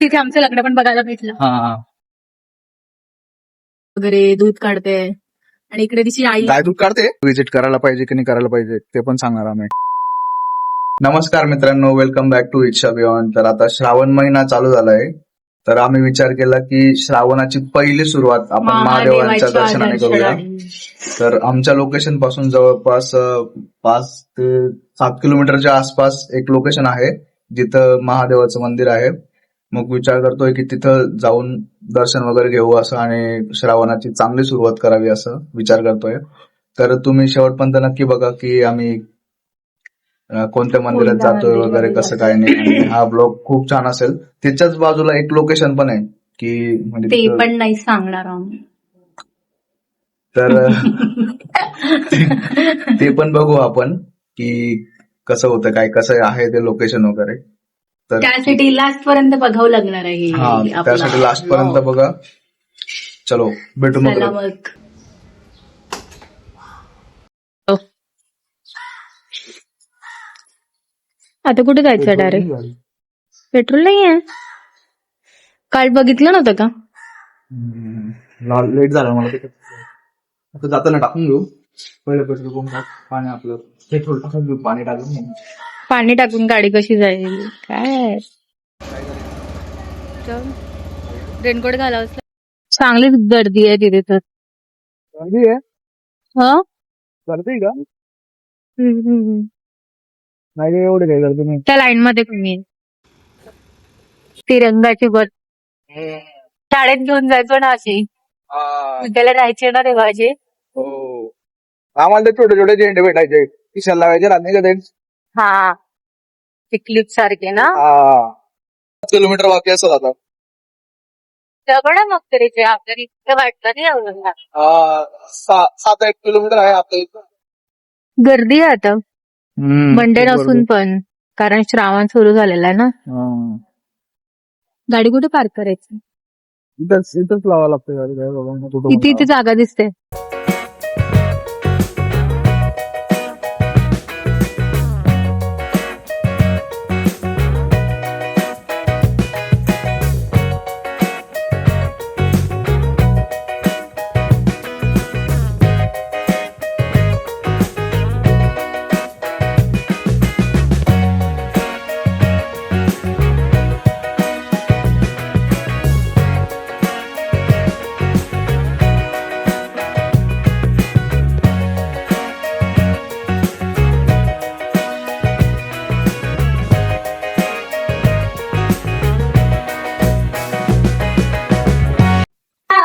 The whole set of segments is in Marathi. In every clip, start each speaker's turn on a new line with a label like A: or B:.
A: तिथे आमचं लग्न पण बघायला भेटलं
B: हा
A: वगैरे, दूध काढते आणि इकडे तिची आई
B: गाय दूध काढते. व्हिजिट करायला पाहिजे की नाही करायला पाहिजे ते पण सांगणार आम्ही. नमस्कार मित्रांनो, वेलकम बॅक टू इच्छा बियॉन्ड. तर आता श्रावण महिना चालू झालाय, तर आम्ही विचार केला की श्रावणाची पहिली सुरुवात आपण महादेवांच्या दर्शनाने करूया. तर आमच्या लोकेशन पासून जवळपास 5 ते 7 किलोमीटरच्या आसपास एक लोकेशन आहे जिथं महादेवाचं मंदिर आहे. मग विचार करतोय की तिथं जाऊन दर्शन वगैरे घेऊ असं आणि श्रावणाची चांगली सुरुवात करावी असं विचार करतोय. तर तुम्ही शेवटपर्यंत नक्की बघा की आम्ही कोणत्या मंदिरात जातोय वगैरे कसं काय नाही. आणि हा ब्लॉग खूप छान असेल. त्याच्याच बाजूला एक लोकेशन पण आहे की म्हणजे
A: ते पण नाही सांगणार आम्ही.
B: तर ते पण बघू आपण की कसं होतं काय कसं आहे ते लोकेशन वगैरे. तर
A: त्यासाठी लास्ट पर्यंत बघावं लागणार आहे.
B: हा त्यासाठी लास्ट पर्यंत बघा. चलो भेटू मग.
A: आता कुठे जायचं डायरेक्ट? पेट्रोल नाही आहे. काल बघितलं नव्हतं का?
B: लेट झाला मला. आता जाताना टाकून घेऊ. पहिलं पेट्रोल पंप पाणी आपलं पेट्रोल टाकून घेऊ. पाणी
A: टाकून गाडी कशी जाईल काय? रेनकोट घालावं. चांगलीच गर्दी आहे तिथे. तर
B: गर्दी आहे.
A: हा
B: गर्दी का नाही एवढे काही गर्दी नाही.
A: त्या लाईन मध्ये तुम्ही तिरंगाची बस शाळेत घेऊन जायचो ना अशी. त्याला राहायचे ना तेव्हाचे.
B: हो आम्हाला ते छोटे छोटे झेंडे भेटायचे किशाला लावायचे राहते का ते.
A: हा ते क्लिप सारखे ना.
B: 7 किलोमीटर बाकी असं आता.
A: सगळं मग तरी ते आपल्याला इतकं वाटलं नाही एवढं.
B: 7-8 किलोमीटर आहे आपल्या इथं.
A: गर्दी आहे आता मंडे नसून पण, कारण श्रावण सुरू झालेला आहे ना. गाडी कुठे पार्क करायची?
B: इथंच लावावं लागतं.
A: इथे जागा दिसते.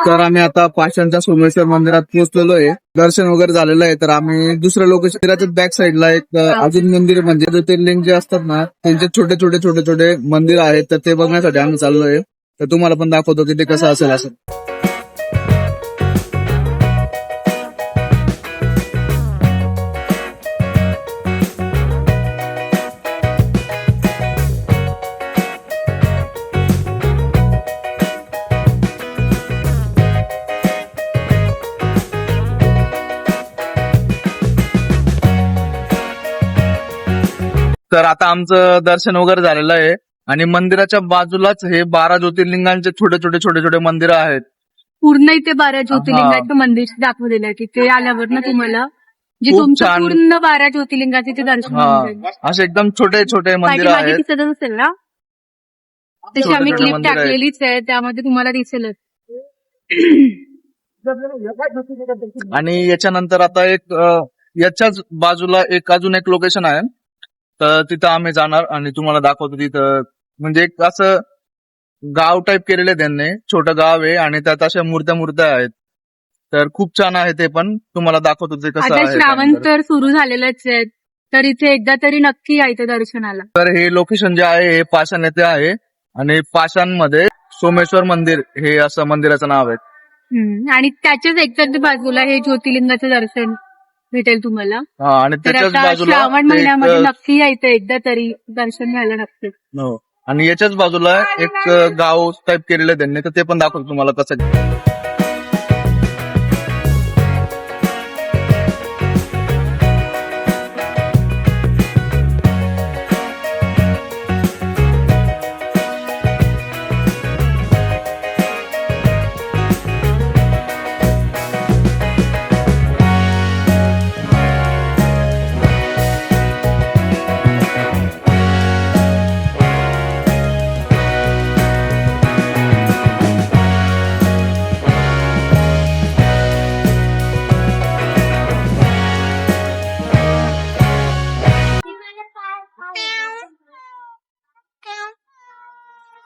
B: तर आम्ही आता पाषाणच्या सोमेश्वर मंदिरात पोहोचलेलो आहे. दर्शन वगैरे झालेलं आहे. तर आम्ही दुसऱ्या लोकेशनच्या बॅक साईडला एक अजून मंदिर म्हणजे ज्योतिर्लिंग जे असतात ना त्यांचे छोटे छोटे छोटे छोटे मंदिर आहेत. तर ते बघण्यासाठी आम्ही चाललोय. तर तुम्हाला पण दाखवतो की ते कसं असेल असं. तर आता आमचं दर्शन वगैरे झालेलं आहे आणि मंदिराच्या बाजूलाच हे 12 ज्योतिर्लिंगांचे छोटे छोटे छोटे छोटे मंदिर आहेत.
A: पूर्ण इथे 12 ज्योतिर्लिंगाचं मंदिर दाखवलेलं आहे. तिथे आल्यावर ना तुम्हाला जे
B: खूप
A: तुमचं
B: छान.
A: पूर्ण 12 ज्योतिर्लिंगाचे ते दर्शन होऊन जाईल.
B: असे एकदम छोटे छोटे मंदिर
A: पाठीमागे
B: आहेत.
A: दिसतच असेल ना. तशी
B: छोटे
A: आम्ही
B: छोटे
A: क्लिप
B: मंदिर आहेत.
A: टाकलेलीच आहे, त्यामध्ये तुम्हाला दिसेलच.
B: आणि याच्यानंतर आता एक याच्याच बाजूला अजून एक लोकेशन आहे. तर तिथं आम्ही जाणार आणि तुम्हाला दाखवतो. तिथं म्हणजे एक असं गाव टाईप केलेलं आहे त्यांनी. छोटं गाव आहे आणि त्यात अशा मूर्त्या आहेत. तर खूप छान आहे ते पण. तुम्हाला दाखवतो ते कसं
A: आता
B: आहे.
A: श्रावण तर सुरू झालेलंच आहे, तर इथे एकदा तरी नक्की यायचं दर्शनाला.
B: तर हे लोकेशन जे आहे हे पाषाण येथे आहे आणि पाषाणमध्ये सोमेश्वर मंदिर हे असं मंदिराचं नाव आहे.
A: आणि त्याच्याच एक्झॅक्ट बाजूला हे ज्योतिर्लिंगाचं दर्शन भेटेल तुम्हाला.
B: आणि
A: तर
B: त्याच्याच
A: आता
B: बाजूला
A: श्रावण महिन्यामध्ये नक्की यायचं एकदा तरी दर्शन घ्यायला नक्की.
B: आणि याच्याच बाजूला एक गाव टाईप केलेलं आहे त्यांनी. तर ते पण दाखवतो तुम्हाला कसं.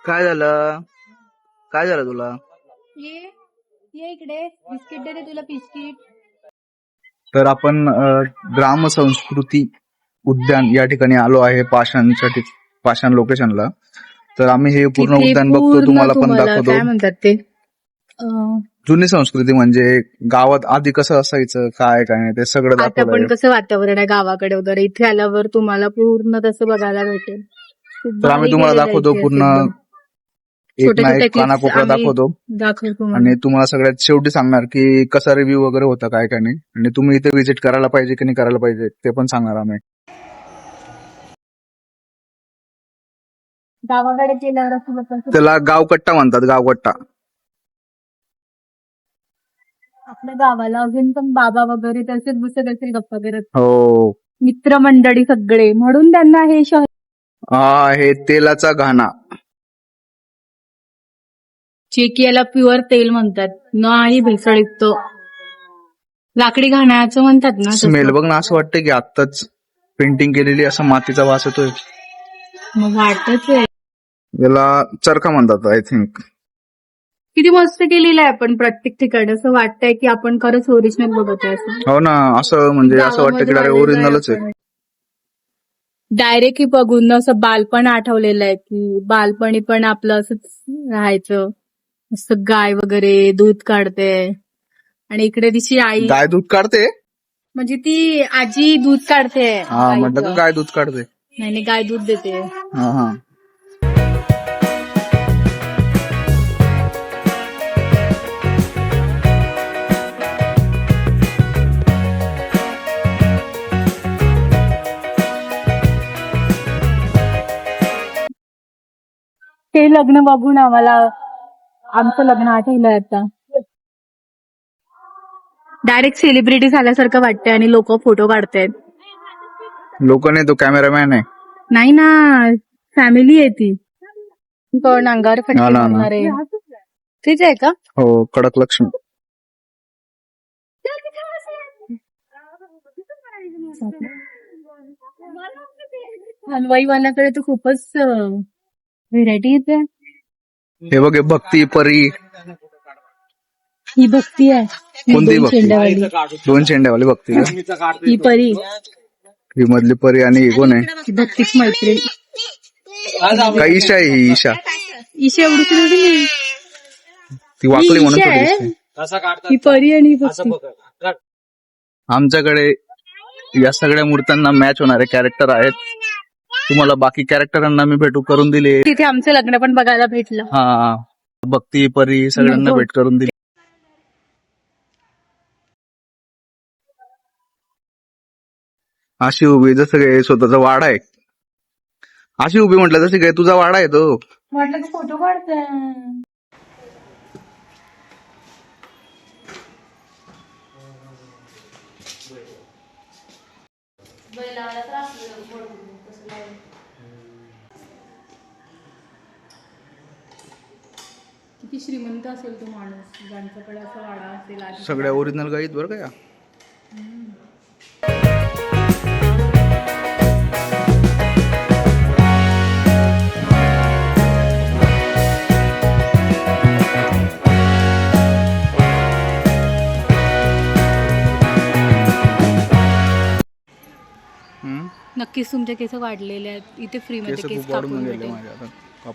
B: काय झालं? काय झालं तुला?
A: ये इकडे बिस्किट दे तुला बिस्किट.
B: तर आपण ग्राम संस्कृती उद्यान या ठिकाणी आलो आहे पाषाण लोकेशनला. तर आम्ही हे पूर्ण
A: तिथे
B: उद्यान बघतो,
A: पूर्ण
B: तुम्हाला पण
A: तुम्हाला
B: दाखवतो.
A: काय म्हणतात ते
B: जुनी संस्कृती म्हणजे गावात आधी कसं असायचं, काय काय नाही ते सगळं
A: आता
B: दाखवलंय.
A: पण कसं वातावरण आहे गावाकडे वगैरे. इथे आल्यावर तुम्हाला पूर्ण तसं बघायला भेटेल. खूप
B: तर आम्ही
A: भारी
B: तुम्हाला
A: केलेलं आहे
B: दाखवतो
A: इथे
B: पूर्ण
A: एकदम.
B: एक
A: छोटे
B: ना
A: छोटे
B: एक कानाकोपरा
A: आम्ही
B: दाखवतो
A: दाखवतो
B: आणि
A: मला.
B: तुम्हाला सगळ्यात शेवटी सांगणार की कसा रिव्ह्यू वगैरे होता काय काय नाही, आणि तुम्ही इथे व्हिजिट करायला पाहिजे की नाही करायला पाहिजे ते पण सांगणार आम्ही.
A: गावाकडे गेल्यावर असं कसं
B: त्याला गावकट्टा म्हणतात, गावकट्टा.
A: आपल्या गावाला अजून पण बाबा वगैरे तसेच बसत असेल गप्पा करत.
B: हो,
A: मित्रमंडळी सगळे, म्हणून त्यांना हे शहर
B: हा हे तेलाचा घाणा.
A: चेकियाला प्युअर तेल म्हणतात. नाही भेसळयुक्त लाकडी घाण्याचं म्हणतात ना तसं.
B: स्मेल बघ ना, असं वाटतं की आत्ताच पेंटिंग केलेली, असं मातीचा वास येतोय.
A: मग वाटतच आहे.
B: याला चरखा म्हणतात आय थिंक.
A: किती मस्त केलेलं आहे आपण प्रत्येक ठिकाणी. असं वाटतंय की आपण खरंच ओरिजिनल बघत आहे असं.
B: हो ना, असं म्हणजे असं वाटतं की डायरेक्ट ओरिजिनलच आहे.
A: डायरेक्ट बघून असं बालपण आठवलेलं आहे की बालपणी पण आपलं असंच राहायचं. असं गाय वगैरे दूध काढते आणि इकडे तिची आई
B: गाय दूध काढते?
A: म्हणजे ती आजी दूध काढते.
B: हा म्हटलं का गाय दूध काढते.
A: नाही गाय दूध देते.
B: हा हा.
A: ते लग्न बघून आम्हाला आमचं लग्न आठवलंय आता. डायरेक्ट सेलिब्रिटी झाल्यासारखं वाटतंय आणि लोक फोटो काढतायत.
B: लोक नाही, तो कॅमेरामॅन आहे.
A: नाही ना, फॅमिली आहे ती. कोण अंगावर फटके
B: हा ना, ना.
A: मारणारे तेच आहे का?
B: हो, कडक लक्ष्मी.
A: हलवाईवाल्याकडे तर खूपच व्हेरायटी येते.
B: हे बघ, हे भक्ती परी.
A: ही भक्ती आहे.
B: कोणती
A: दोन
B: भक्ती?
A: शेंड्यावाली.
B: 2 शेंड्यावाली भक्ती का?
A: ही परी.
B: ही मधली परी आणि ही कोण आहे?
A: ही भक्तीच मैत्रीण.
B: का ईशा आहे? ही ईशा.
A: ईशा एवढीच नाही.
B: ती वाकली म्हणून
A: ईशा
B: थोडी
A: आहे.
B: दिसते.
A: ही परी आणि ही भक्ती.
B: आमच्याकडे या सगळ्या मूर्त्यांना मॅच होणारे कॅरेक्टर आहेत. तुम्हाला बाकी कॅरेक्टरांना मी भेटू करून दिली.
A: तिथे आमचं लग्न पण बघायला भेटलं.
B: हा, भक्ती परी सगळ्यांना भेट करून दिली. अशी उभी जसं काय स्वतःचा वाडा आहे. अशी उभी म्हटलं जशी काय तुझा वाडा आहे तो.
A: म्हटलं फोटो काढते. किती श्रीमंत असेल तो माणूस ज्यांच्याकडे असा वाडा असेल. आधी
B: सगळ्या ओरिजिनल गाईत बरं का या.
A: नक्कीच तुमचे केस वाढलेले आहेत. इथे फ्री मध्ये
B: केस
A: केस
B: खूप वाढून
A: कापून
B: गेले
A: भेटेल.
B: माझ्या आता.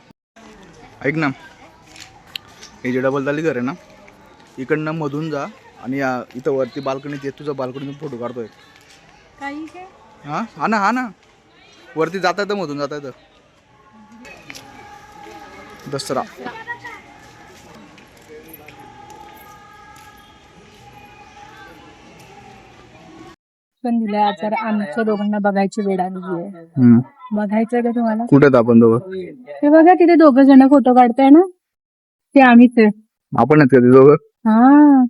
B: ऐक ना, हे जे डबल दाली घर आहे ना, इकडनं मधून जा आणि इथं वरती बाल्कनीत येत, तुझा बाल्कनीतून फोटो काढतोय.
A: काही काय
B: हा ना वरती जाता येतं, मधून जाता येतं. दसरा
A: पण दिलाय आचार. आमच्या दोघांना बघायची वेळ आली आहे. बघायचंय का तुम्हाला?
B: कुठे आहेत आपण दोघं?
A: ते बघा तिथे दोघं जण फोटो काढताय ना, ते आम्हीच आहे.
B: आपण आहेत का ते दोघं?
A: हा,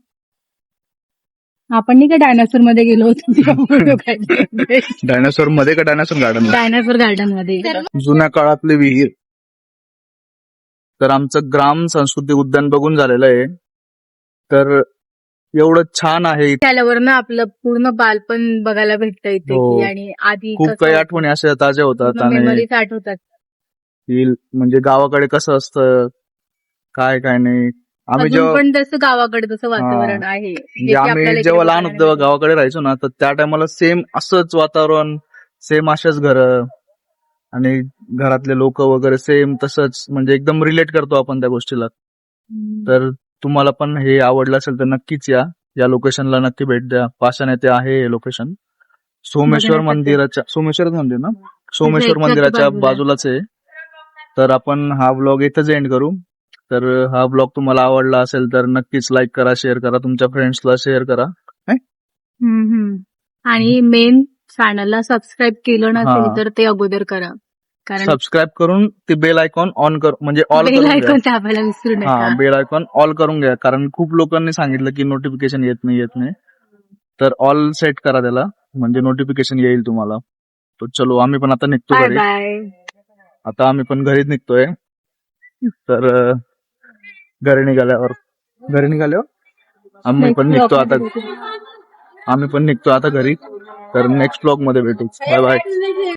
A: आपण नाही का डायनासोर मध्ये गेलो होतो फोटो काढले.
B: डायनासोर मध्ये का डायनासोर गार्डन?
A: डायनासोर गार्डन मध्ये.
B: जुन्या काळातली विहीर. तर आमचं ग्राम संस्कृती उद्यान बघून झालेलं आहे. तर एवढं छान आहे.
A: त्याल्यावर ना आपलं पूर्ण बालपण बघायला भेटतं इथे.
B: हो.
A: आणि आधी
B: खूप काही आठवणी अशा ताज्या होतात आणि
A: मेमरीज आठवतात.
B: की म्हणजे गावाकडे कसं असतं, काय काय नाही. आम्ही
A: अजून
B: जेव्हा
A: पण तसं गावाकडे तसं वातावरण आहे, जे
B: म्हणजे
A: की आपल्याला
B: आम्ही
A: इकडे
B: जेव्हा लहान
A: बघायला
B: होतो
A: नाही
B: तेव्हा
A: भेटत.
B: गावाकडे राहायचो ना, तर त्या टायमाला सेम असंच वातावरण, सेम अशाच घरं आणि घरातले लोक वगैरे सेम तसंच, म्हणजे एकदम रिलेट करतो आपण त्या गोष्टीला. तर तुम्हाला पण हे आवडलं असेल तर नक्कीच या लोकेशनला नक्की भेट द्या. पाषाण येथे आहे हे लोकेशन. सोमेश्वर
A: बघण्यासारखं
B: मंदिराच्या, सोमेश्वर मंदिर ना,
A: त्याच्या
B: सोमेश्वर
A: एक्झॅक्ट
B: मंदिराच्या
A: बाजूला.
B: बाजूलाच आहे. तर आपण हा ब्लॉग इथंच एंड करू. तर हा ब्लॉग तुम्हाला आवडला असेल तर नक्कीच लाईक करा, शेअर करा, तुमच्या फ्रेंड्सला शेअर करा. काय?
A: आणि मेन चॅनलला सबस्क्राईब केलं नसेल
B: हा,
A: तर ते अगोदर करा, कारण
B: सबस्क्राईब करून ते बेल आयकॉन ऑन कर, म्हणजे ऑल
A: बेल
B: करून घ्या.
A: आयकॉन दाबायला विसरू
B: हा,
A: नका.
B: बेल आयकॉन ऑल करून घ्या, कारण खूप लोकांनी सांगितलं की नोटिफिकेशन येत नाही. तर ऑल सेट करा त्याला, म्हणजे नोटिफिकेशन येईल तुम्हाला. तर चलो, आम्ही पण आता निघतो
A: बाय
B: घरी.
A: बाय.
B: आता आम्ही पण घरीच निघतोय. तर घरी निघाल्यावर आम्ही पण
A: नेक्स्ट
B: निघतो
A: ब्लॉग
B: आता.
A: मध्ये भेटू.
B: आम्ही पण निघतो आता घरी. तर नेक्स्ट ब्लॉग मध्ये भेटू. Bye bye.